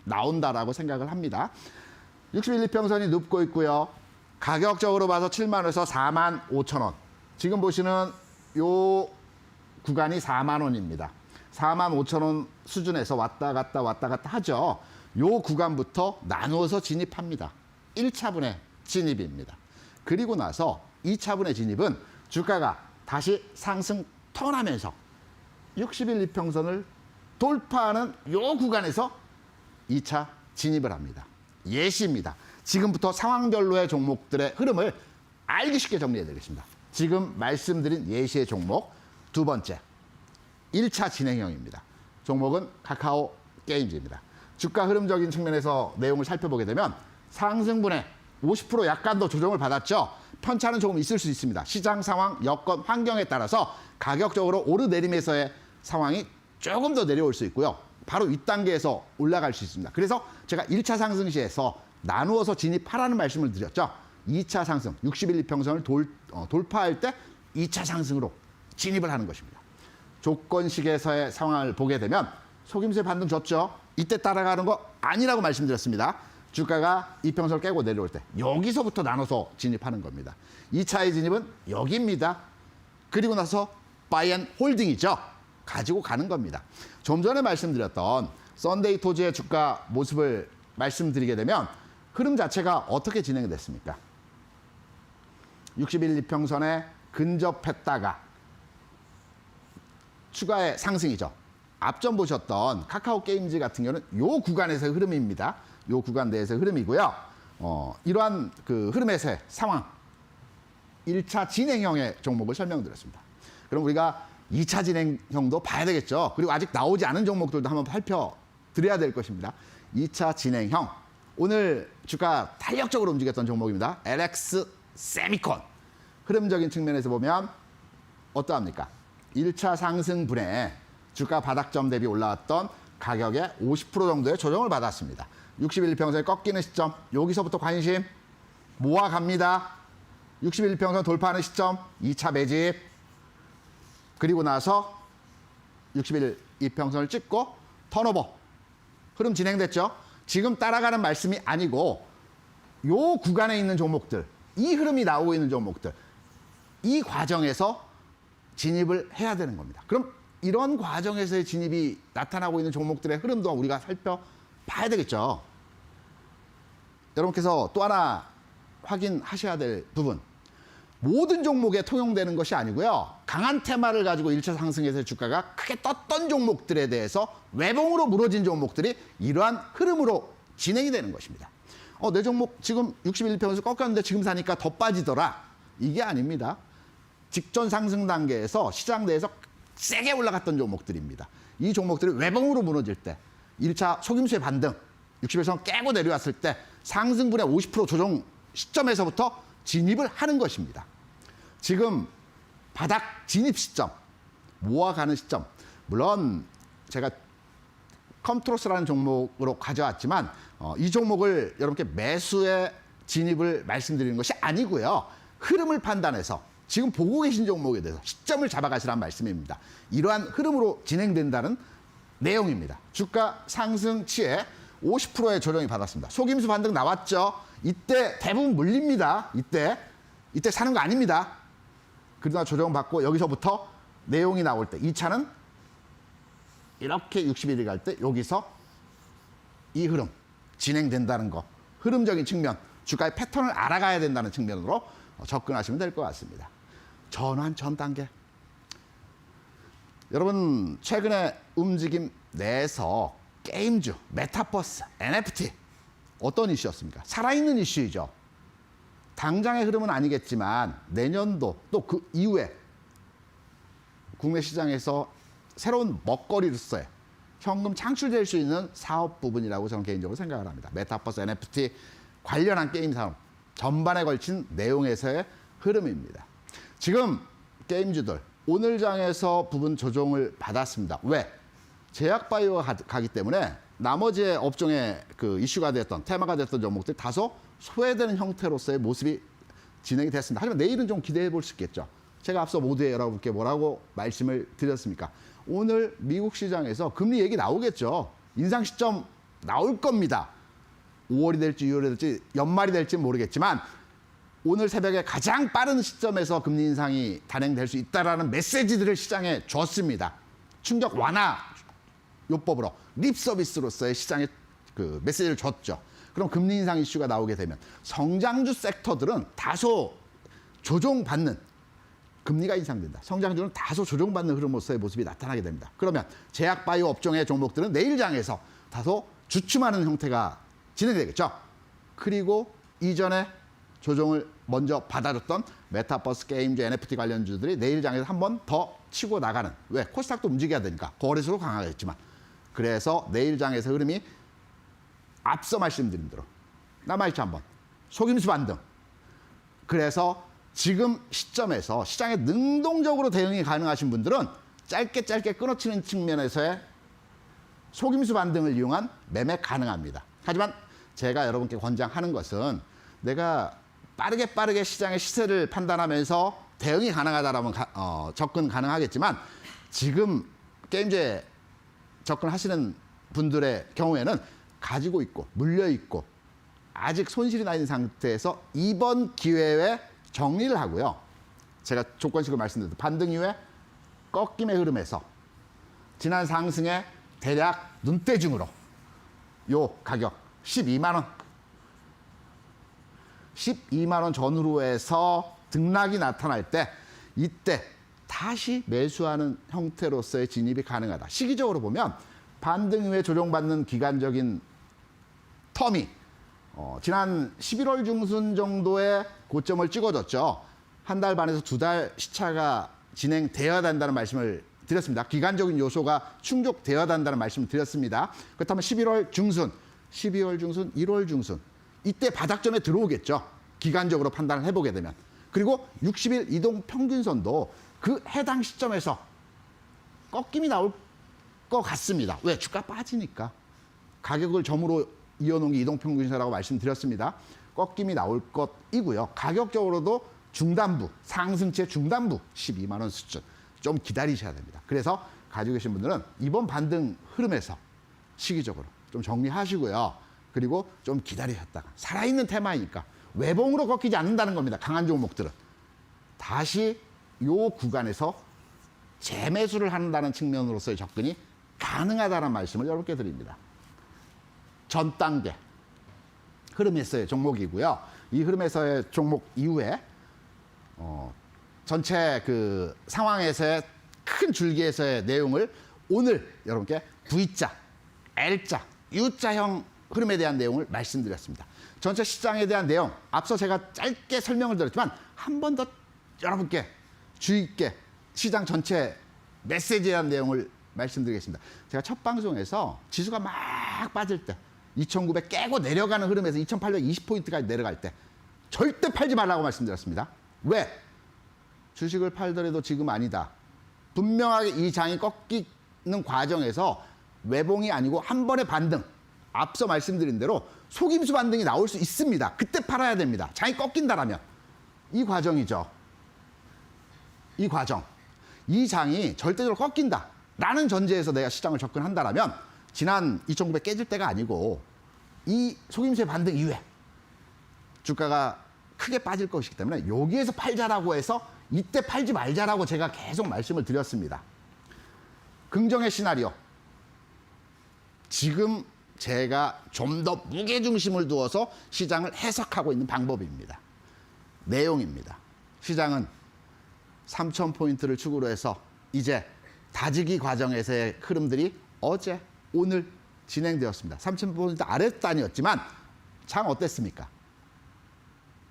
나온다라고 생각을 합니다. 61 이평선이 눕고 있고요. 가격적으로 봐서 7만 원에서 4만 5천 원. 지금 보시는 요 구간이 4만 원입니다. 4만 5천 원 수준에서 왔다 갔다 하죠. 요 구간부터 나누어서 진입합니다. 1차분의 진입입니다. 그리고 나서 2차분의 진입은 주가가 다시 상승 턴하면서 60일 이평선을 돌파하는 요 구간에서 2차 진입을 합니다. 예시입니다. 지금부터 상황별로의 종목들의 흐름을 알기 쉽게 정리해 드리겠습니다. 지금 말씀드린 예시의 종목 두 번째 1차 진행형입니다. 종목은 카카오 게임즈입니다. 주가 흐름적인 측면에서 내용을 살펴보게 되면 상승분에 50% 약간 더 조정을 받았죠. 편차는 조금 있을 수 있습니다. 시장 상황, 여건, 환경에 따라서 가격적으로 오르내림에서의 상황이 조금 더 내려올 수 있고요. 바로 윗단계에서 올라갈 수 있습니다. 그래서 제가 1차 상승 시에서 나누어서 진입하라는 말씀을 드렸죠. 2차 상승, 60일 이평선을 돌파할 때 2차 상승으로 진입을 하는 것입니다. 조건식에서의 상황을 보게 되면 속임수의 반등 줬죠. 이때 따라가는 거 아니라고 말씀드렸습니다. 주가가 이평선을 깨고 내려올 때 여기서부터 나눠서 진입하는 겁니다. 2차의 진입은 여기입니다. 그리고 나서 바이 앤 홀딩이죠. 가지고 가는 겁니다. 좀 전에 말씀드렸던 썬데이 토지의 주가 모습을 말씀드리게 되면 흐름 자체가 어떻게 진행이 됐습니까? 60일 이평선에 근접했다가 추가의 상승이죠. 앞전 보셨던 카카오 게임즈 같은 경우는 이 구간에서의 흐름입니다. 이 구간 내에서의 흐름이고요. 이러한 그 흐름에서의 상황, 1차 진행형의 종목을 설명드렸습니다. 그럼 우리가 2차 진행형도 봐야 되겠죠. 그리고 아직 나오지 않은 종목들도 한번 살펴드려야 될 것입니다. 2차 진행형, 오늘 주가 탄력적으로 움직였던 종목입니다. LX 세미콘. 흐름적인 측면에서 보면 어떠합니까? 1차 상승분에 주가 바닥점 대비 올라왔던 가격의 50% 정도의 조정을 받았습니다. 60일 평선에 꺾이는 시점, 여기서부터 관심 모아갑니다. 60일 평선 돌파하는 시점, 2차 매집. 그리고 나서 60일 이평선을 찍고 턴오버. 흐름 진행됐죠? 지금 따라가는 말씀이 아니고 요 구간에 있는 종목들, 이 흐름이 나오고 있는 종목들, 이 과정에서 진입을 해야 되는 겁니다. 그럼 이런 과정에서의 진입이 나타나고 있는 종목들의 흐름도 우리가 살펴봐야 되겠죠. 여러분께서 또 하나 확인하셔야 될 부분. 모든 종목에 통용되는 것이 아니고요. 강한 테마를 가지고 1차 상승에서 주가가 크게 떴던 종목들에 대해서 외봉으로 무너진 종목들이 이러한 흐름으로 진행이 되는 것입니다. 내 종목 지금 61평에서 꺾였는데 지금 사니까 더 빠지더라. 이게 아닙니다. 직전 상승 단계에서 시장 내에서 세게 올라갔던 종목들입니다. 이 종목들이 외봉으로 무너질 때 1차 속임수의 반등, 60일선 깨고 내려왔을 때 상승분의 50% 조정 시점에서부터 진입을 하는 것입니다. 지금 바닥 진입 시점, 모아가는 시점. 물론 제가 컴트로스라는 종목으로 가져왔지만 이 종목을 여러분께 매수의 진입을 말씀드리는 것이 아니고요. 흐름을 판단해서 지금 보고 계신 종목에 대해서 시점을 잡아가시라는 말씀입니다. 이러한 흐름으로 진행된다는 내용입니다. 주가 상승치에 50%의 조정이 받았습니다. 속임수 반등 나왔죠. 이때 대부분 물립니다. 이때 사는 거 아닙니다. 그러나 조정받고 여기서부터 내용이 나올 때 2차는 이렇게 61일 갈 때 여기서 이 흐름 진행된다는 거, 흐름적인 측면, 주가의 패턴을 알아가야 된다는 측면으로 접근하시면 될 것 같습니다. 전환 전 단계. 여러분 최근에 움직임 내에서 게임주, 메타버스, NFT 어떤 이슈였습니까? 살아있는 이슈이죠. 당장의 흐름은 아니겠지만 내년도 또 그 이후에 국내 시장에서 새로운 먹거리로서의 현금 창출될 수 있는 사업 부분이라고 저는 개인적으로 생각을 합니다. 메타버스, NFT 관련한 게임 산업 전반에 걸친 내용에서의 흐름입니다. 지금 게임주들 오늘 장에서 부분 조정을 받았습니다. 왜? 제약바이오가 가기 때문에 나머지 업종의 그 이슈가 됐던 테마가 됐던 종목들이 다소 소외되는 형태로서의 모습이 진행이 됐습니다. 하지만 내일은 좀 기대해 볼 수 있겠죠. 제가 앞서 모두에 여러분께 뭐라고 말씀을 드렸습니까? 오늘 미국 시장에서 금리 얘기 나오겠죠. 인상 시점 나올 겁니다. 5월이 될지 6월이 될지 연말이 될지 모르겠지만 오늘 새벽에 가장 빠른 시점에서 금리 인상이 단행될 수 있다는 메시지들을 시장에 줬습니다. 충격 완화 요법으로 립 서비스로서의 시장에 그 메시지를 줬죠. 그럼 금리 인상 이슈가 나오게 되면 성장주 섹터들은 다소 조정받는, 금리가 인상된다. 성장주는 다소 조정받는 흐름으로서의 모습이 나타나게 됩니다. 그러면 제약바이오 업종의 종목들은 내일 장에서 다소 주춤하는 형태가 진행되겠죠. 그리고 이전에 조정을 먼저 받아줬던 메타버스, 게임주, NFT 관련주들이 내일 장에서 한 번 더 치고 나가는. 왜? 코스닥도 움직여야 되니까. 거래소도 강하겠지만. 그래서 내일 장에서 흐름이 앞서 말씀드린 대로 남아있죠 한번. 속임수 반등. 그래서 지금 시점에서 시장에 능동적으로 대응이 가능하신 분들은 짧게 끊어치는 측면에서의 속임수 반등을 이용한 매매 가능합니다. 하지만 제가 여러분께 권장하는 것은 내가 빠르게 시장의 시세를 판단하면서 대응이 가능하다라면 접근 가능하겠지만 지금 게임즈에 접근하시는 분들의 경우에는 가지고 있고 물려 있고 아직 손실이 나 있는 상태에서 이번 기회에 정리를 하고요. 제가 조건식으로 말씀드렸던 반등 이후에 꺾임의 흐름에서 지난 상승의 대략 눈대중으로 요 가격 12만 원. 12만 원 전후로 해서 등락이 나타날 때 이때 다시 매수하는 형태로서의 진입이 가능하다. 시기적으로 보면 반등 이후에 조정받는 기간적인 텀이 지난 11월 중순 정도의 고점을 찍어줬죠. 한 달 반에서 2달 시차가 진행되어야 한다는 말씀을 드렸습니다. 기간적인 요소가 충족되어야 한다는 말씀을 드렸습니다. 그렇다면 11월 중순, 12월 중순, 1월 중순 이때 바닥점에 들어오겠죠. 기간적으로 판단을 해보게 되면. 그리고 60일 이동 평균선도 그 해당 시점에서 꺾임이 나올 것 같습니다. 왜? 주가 빠지니까. 가격을 점으로 이어놓은 게 이동평균선이라고 말씀드렸습니다. 꺾임이 나올 것이고요. 가격적으로도 중단부, 상승체 중단부 12만 원 수준 좀 기다리셔야 됩니다. 그래서 가지고 계신 분들은 이번 반등 흐름에서 시기적으로 좀 정리하시고요. 그리고 좀 기다리셨다가 살아있는 테마이니까 외봉으로 꺾이지 않는다는 겁니다. 강한 종목들은. 다시 요 구간에서 재매수를 한다는 측면으로서의 접근이 가능하다는 말씀을 여러분께 드립니다. 전 단계 흐름에서의 종목이고요. 이 흐름에서의 종목 이후에 전체 그 상황에서의 큰 줄기에서의 내용을 오늘 여러분께 V자, L자, U자형 흐름에 대한 내용을 말씀드렸습니다. 전체 시장에 대한 내용 앞서 제가 짧게 설명을 드렸지만 한 번 더 여러분께 주의 있게 시장 전체 메시지에 대한 내용을 말씀드리겠습니다. 제가 첫 방송에서 지수가 막 빠질 때 2,900 깨고 내려가는 흐름에서 2,820포인트까지 내려갈 때 절대 팔지 말라고 말씀드렸습니다. 왜? 주식을 팔더라도 지금 아니다. 분명하게 이 장이 꺾이는 과정에서 외봉이 아니고 한 번의 반등. 앞서 말씀드린 대로 속임수 반등이 나올 수 있습니다. 그때 팔아야 됩니다. 장이 꺾인다라면. 이 과정이죠. 이 과정. 이 장이 절대적으로 꺾인다. 라는 전제에서 내가 시장을 접근한다라면 지난 2,900 깨질 때가 아니고 이 속임수의 반등 이후에 주가가 크게 빠질 것이기 때문에 여기에서 팔자라고 해서 이때 팔지 말자라고 제가 계속 말씀을 드렸습니다. 긍정의 시나리오. 지금 제가 좀 더 무게중심을 두어서 시장을 해석하고 있는 방법입니다. 내용입니다. 시장은 3,000포인트를 축으로 해서 이제 다지기 과정에서의 흐름들이 어제, 오늘 진행되었습니다. 3,000포인트 아랫단이었지만 장 어땠습니까?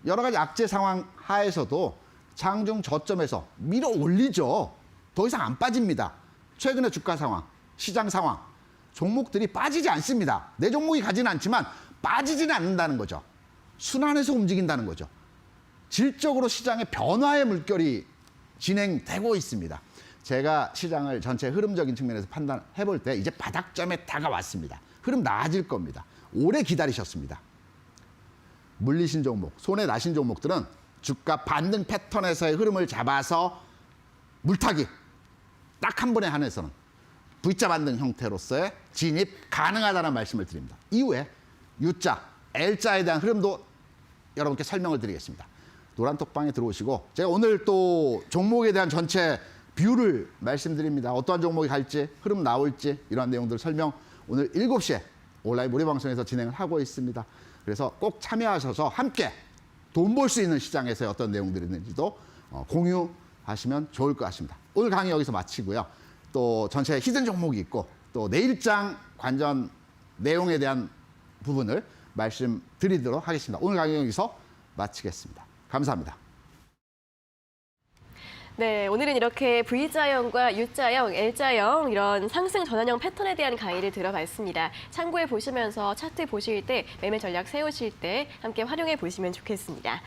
여러 가지 악재 상황 하에서도 장중 저점에서 밀어 올리죠. 더 이상 안 빠집니다. 최근의 주가 상황, 시장 상황, 종목들이 빠지지 않습니다. 내 종목이 가지는 않지만 빠지지는 않는다는 거죠. 순환해서 움직인다는 거죠. 질적으로 시장의 변화의 물결이 진행되고 있습니다. 제가 시장을 전체 흐름적인 측면에서 판단해 볼 때 이제 바닥점에 다가왔습니다. 흐름 나아질 겁니다. 오래 기다리셨습니다. 물리신 종목, 손에 나신 종목들은 주가 반등 패턴에서의 흐름을 잡아서 물타기 딱 한 번에 한해서는 V자 반등 형태로서의 진입 가능하다는 말씀을 드립니다. 이후에 U자, L자에 대한 흐름도 여러분께 설명을 드리겠습니다. 노란 톡방에 들어오시고 제가 오늘 또 종목에 대한 전체 뷰를 말씀드립니다. 어떠한 종목이 갈지, 흐름 나올지 이러한 내용들 설명 오늘 7시에 온라인 무료 방송에서 진행을 하고 있습니다. 그래서 꼭 참여하셔서 함께 돈 벌 수 있는 시장에서 어떤 내용들이 있는지도 공유하시면 좋을 것 같습니다. 오늘 강의 여기서 마치고요. 또 전체 히든 종목이 있고 또 내일장 관전 내용에 대한 부분을 말씀드리도록 하겠습니다. 오늘 강의 여기서 마치겠습니다. 감사합니다. 네, 오늘은 이렇게 V자형과 U자형, L자형 이런 상승 전환형 패턴에 대한 강의를 들어봤습니다. 참고해 보시면서 차트 보실 때 매매 전략 세우실 때 함께 활용해 보시면 좋겠습니다.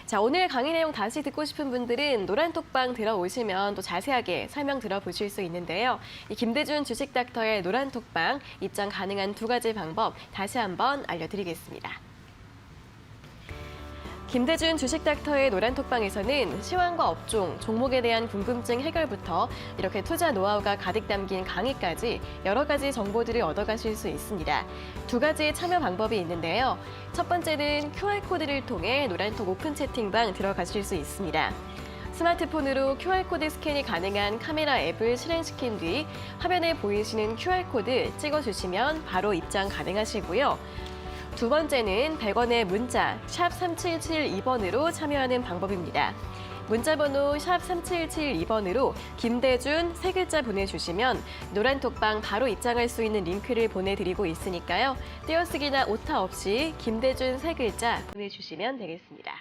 자, 오늘 강의 내용 다시 듣고 싶은 분들은 노란톡방 들어오시면 또 자세하게 설명 들어보실 수 있는데요. 이 김대준 주식닥터의 노란톡방 입장 가능한 2가지 방법 다시 한번 알려드리겠습니다. 김대준 주식닥터의 노란톡방에서는 시황과 업종, 종목에 대한 궁금증 해결부터 이렇게 투자 노하우가 가득 담긴 강의까지 여러 가지 정보들을 얻어가실 수 있습니다. 2가지 참여 방법이 있는데요. 첫 번째는 QR코드를 통해 노란톡 오픈 채팅방 들어가실 수 있습니다. 스마트폰으로 QR코드 스캔이 가능한 카메라 앱을 실행시킨 뒤 화면에 보이시는 QR코드 찍어주시면 바로 입장 가능하시고요. 두 번째는 100원의 문자 샵 3772번으로 참여하는 방법입니다. 문자번호 샵 3772번으로 김대준 3글자 보내주시면 노란톡방 바로 입장할 수 있는 링크를 보내드리고 있으니까요. 띄어쓰기나 오타 없이 김대준 3글자 보내주시면 되겠습니다.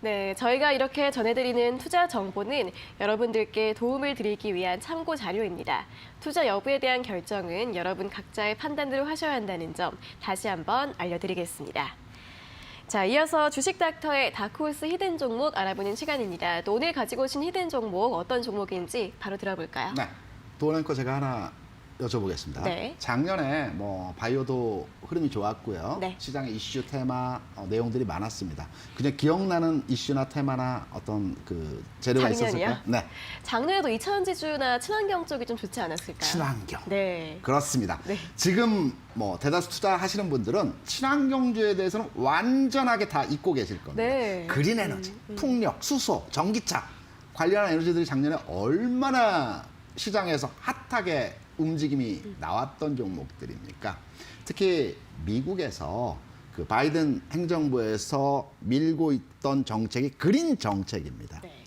네, 저희가 이렇게 전해드리는 투자 정보는 여러분들께 도움을 드리기 위한 참고 자료입니다. 투자 여부에 대한 결정은 여러분 각자의 판단대로 하셔야 한다는 점 다시 한번 알려드리겠습니다. 자, 이어서 주식닥터의 다크호스 히든 종목 알아보는 시간입니다. 또 오늘 가지고 오신 히든 종목 어떤 종목인지 바로 들어볼까요? 네, 도어랭커 제가 하나 여쭤보겠습니다. 네. 작년에 뭐 바이오도 흐름이 좋았고요. 네. 시장의 이슈 테마 내용들이 많았습니다. 그냥 기억나는 이슈나 테마나 어떤 그 재료가 작년이요? 있었을까요? 네, 작년에도 2차원 지주나 친환경 쪽이 좀 좋지 않았을까요? 친환경. 네. 그렇습니다. 네. 지금 뭐 대다수 투자하시는 분들은 친환경주에 대해서는 완전하게 다 잊고 계실 겁니다. 네. 그린 에너지, 풍력, 수소, 전기차 관련한 에너지들이 작년에 얼마나 시장에서 핫하게 움직임이 나왔던 종목들입니까? 특히 미국에서 그 바이든 행정부에서 밀고 있던 정책이 그린 정책입니다. 네.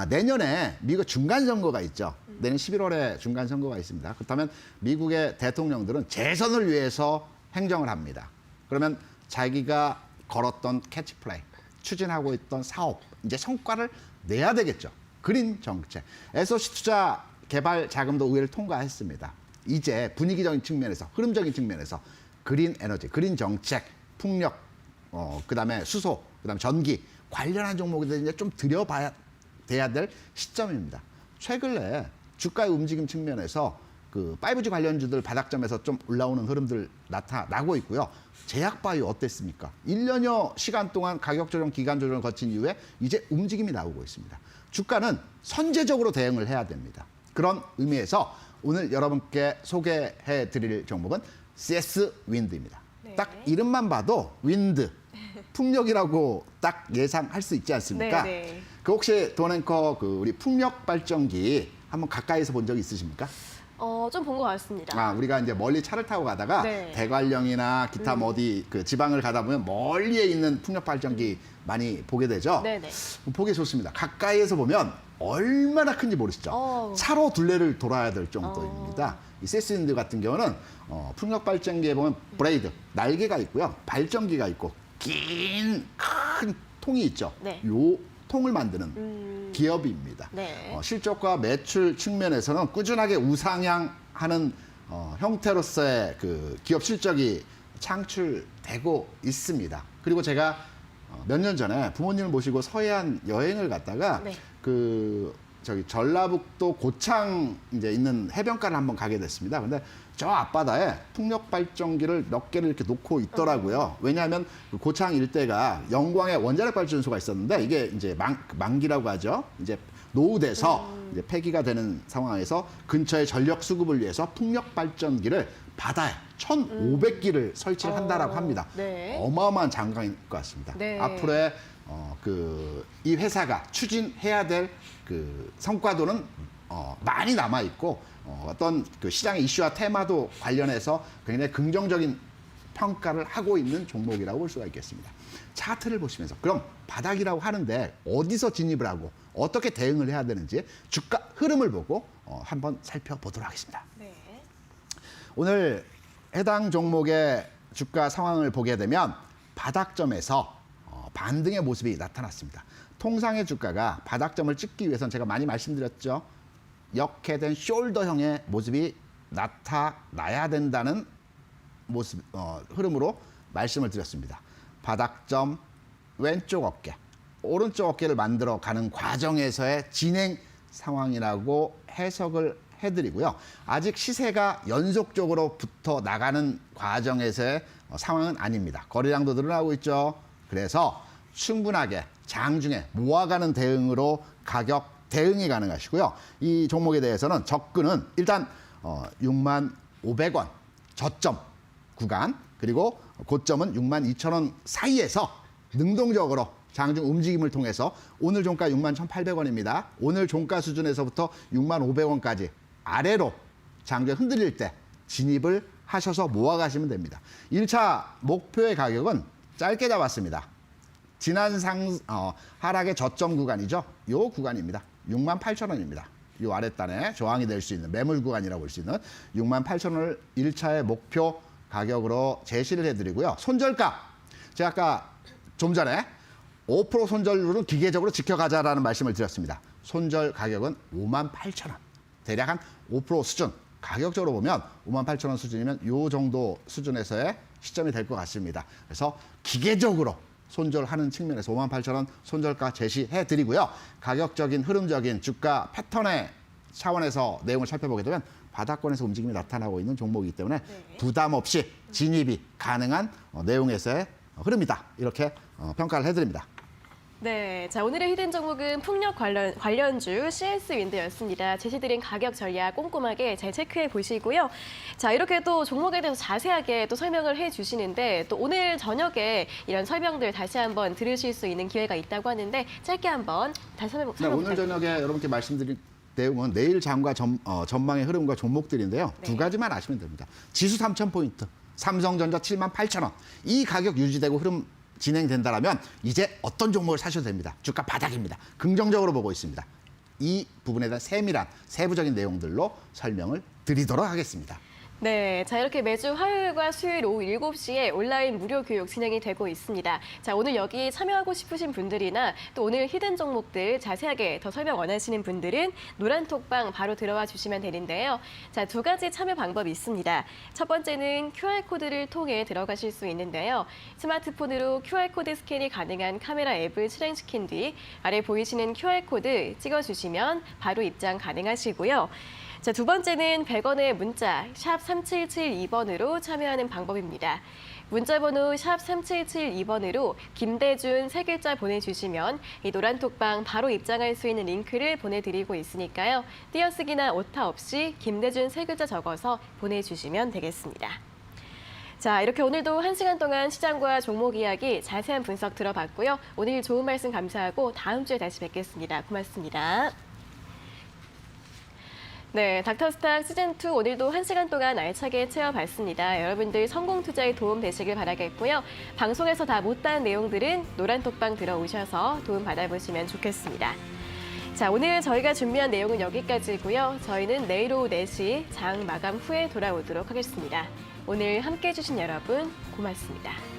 내년에 미국 중간 선거가 있죠. 내년 11월에 중간 선거가 있습니다. 그렇다면 미국의 대통령들은 재선을 위해서 행정을 합니다. 그러면 자기가 걸었던 캐치플레이, 추진하고 있던 사업, 이제 성과를 내야 되겠죠. 그린 정책. SOC 투자 개발 자금도 의회를 통과했습니다. 이제 분위기적인 측면에서, 흐름적인 측면에서 그린 에너지, 그린 정책, 풍력, 그다음에 수소, 그다음에 전기 관련한 종목에 이제 좀 들여봐야 돼야 될 시점입니다. 최근에 주가의 움직임 측면에서 그 5G 관련주들 바닥점에서 좀 올라오는 흐름들 나타나고 있고요. 제약바이오 어땠습니까? 1년여 시간 동안 가격 조정, 기간 조정을 거친 이후에 이제 움직임이 나오고 있습니다. 주가는 선제적으로 대응을 해야 됩니다. 그런 의미에서 오늘 여러분께 소개해 드릴 종목은 CS 윈드입니다. 네. 딱 이름만 봐도 윈드, 풍력이라고 딱 예상할 수 있지 않습니까? 네, 네. 그 혹시 도어랭커 그 우리 풍력 발전기 한번 가까이서 본 적 있으십니까? 좀 본 것 같습니다. 우리가 이제 멀리 차를 타고 가다가 네. 대관령이나 기타 뭐 어디 그 지방을 가다 보면 멀리에 있는 풍력 발전기 많이 보게 되죠. 네네. 보기 좋습니다. 가까이에서 보면 얼마나 큰지 모르시죠? 차로 둘레를 돌아야 될 정도입니다. 이 세스윈드 같은 경우는 풍력 발전기에 보면 브레이드, 날개가 있고요. 발전기가 있고 긴 큰 통이 있죠. 네. 요 통을 만드는 기업입니다. 네. 실적과 매출 측면에서는 꾸준하게 우상향하는 형태로서의 그 기업 실적이 창출되고 있습니다. 그리고 제가 몇 년 전에 부모님을 모시고 서해안 여행을 갔다가 네. 저기 전라북도 고창 이제 있는 해변가를 한번 가게 됐습니다. 근데 저 앞바다에 풍력 발전기를 몇 개를 이렇게 놓고 있더라고요. 왜냐하면 그 고창 일대가 영광의 원자력 발전소가 있었는데 이게 이제 만기라고 하죠. 이제 노후돼서 이제 폐기가 되는 상황에서 근처의 전력 수급을 위해서 풍력 발전기를 바다에 1,500기를 설치를 한다라고 합니다. 네. 어마어마한 장관인 것 같습니다. 네. 앞으로의 이 회사가 추진해야 될 그 성과도는 많이 남아 있고 어떤 그 시장의 이슈와 테마도 관련해서 굉장히 긍정적인 평가를 하고 있는 종목이라고 볼 수가 있겠습니다. 차트를 보시면서 그럼 바닥이라고 하는데 어디서 진입을 하고 어떻게 대응을 해야 되는지 주가 흐름을 보고 한번 살펴보도록 하겠습니다. 네. 오늘 해당 종목의 주가 상황을 보게 되면 바닥점에서 반등의 모습이 나타났습니다. 통상의 주가가 바닥점을 찍기 위해서는 제가 많이 말씀드렸죠. 역회된 숄더형의 모습이 나타나야 된다는 모습 흐름으로 말씀을 드렸습니다. 바닥점 왼쪽 어깨, 오른쪽 어깨를 만들어 가는 과정에서의 진행 상황이라고 해석을 해드리고요. 아직 시세가 연속적으로 붙어 나가는 과정에서의 상황은 아닙니다. 거래량도 늘어나고 있죠. 그래서 충분하게 장중에 모아가는 대응으로 가격 대응이 가능하시고요. 이 종목에 대해서는 접근은 일단 65,500원 저점 구간 그리고 고점은 62,000원 사이에서 능동적으로 장중 움직임을 통해서 오늘 종가 61,800원입니다. 오늘 종가 수준에서부터 65,500원까지 아래로 장중에 흔들릴 때 진입을 하셔서 모아가시면 됩니다. 1차 목표의 가격은 짧게 잡았습니다. 지난 하락의 저점 구간이죠. 요 구간입니다. 68,000원입니다. 요 아랫단에 저항이 될 수 있는 매물 구간이라고 볼 수 있는 68,000원을 1차의 목표 가격으로 제시를 해드리고요. 손절가, 제가 아까 좀 전에 5% 손절률은 기계적으로 지켜가자라는 말씀을 드렸습니다. 손절 가격은 58,000원. 대략 한 5% 수준. 가격적으로 보면 58,000원 수준이면 요 정도 수준에서의 시점이 될 것 같습니다. 그래서 기계적으로 손절하는 측면에서 58,000원 손절가 제시해드리고요. 가격적인 흐름적인 주가 패턴의 차원에서 내용을 살펴보게 되면 바닥권에서 움직임이 나타나고 있는 종목이기 때문에 부담 없이 진입이 가능한 내용에서의 흐름이다. 이렇게 평가를 해드립니다. 네, 자 오늘의 히든 종목은 풍력 관련주 CS 윈드였습니다. 제시드린 가격 전략 꼼꼼하게 잘 체크해 보시고요. 자 이렇게 또 종목에 대해서 자세하게 또 설명을 해주시는데 또 오늘 저녁에 이런 설명들 다시 한번 들으실 수 있는 기회가 있다고 하는데 짧게 한번 다시 설명 오늘 저녁에 여러분께 말씀드린 내용은 내일 장과 전망의 흐름과 종목들인데요. 네. 두 가지만 아시면 됩니다. 지수 3,000포인트, 삼성전자 78,000원. 이 가격 유지되고 흐름 진행된다라면 이제 어떤 종목을 사셔도 됩니다. 주가 바닥입니다. 긍정적으로 보고 있습니다. 이 부분에 대한 세밀한 세부적인 내용들로 설명을 드리도록 하겠습니다. 네, 자 이렇게 매주 화요일과 수요일 오후 7시에 온라인 무료 교육 진행이 되고 있습니다. 자 오늘 여기 참여하고 싶으신 분들이나 또 오늘 히든 종목들 자세하게 더 설명 원하시는 분들은 노란톡방 바로 들어와 주시면 되는데요. 자 두 가지 참여 방법이 있습니다. 첫 번째는 QR코드를 통해 들어가실 수 있는데요. 스마트폰으로 QR코드 스캔이 가능한 카메라 앱을 실행시킨 뒤 아래 보이시는 QR코드 찍어주시면 바로 입장 가능하시고요. 자, 두 번째는 100원의 문자 샵 3772번으로 참여하는 방법입니다. 문자 번호 샵 3772번으로 김대준 세 글자 보내주시면 이 노란톡방 바로 입장할 수 있는 링크를 보내드리고 있으니까요. 띄어쓰기나 오타 없이 김대준 세 글자 적어서 보내주시면 되겠습니다. 자, 이렇게 오늘도 1시간 동안 시장과 종목 이야기 자세한 분석 들어봤고요. 오늘 좋은 말씀 감사하고 다음 주에 다시 뵙겠습니다. 고맙습니다. 네, 닥터스탁 시즌2 오늘도 1시간 동안 알차게 채워봤습니다. 여러분들 성공 투자에 도움 되시길 바라겠고요. 방송에서 다 못다한 내용들은 노란톡방 들어오셔서 도움 받아보시면 좋겠습니다. 자, 오늘 저희가 준비한 내용은 여기까지고요. 저희는 내일 오후 4시 장 마감 후에 돌아오도록 하겠습니다. 오늘 함께해 주신 여러분 고맙습니다.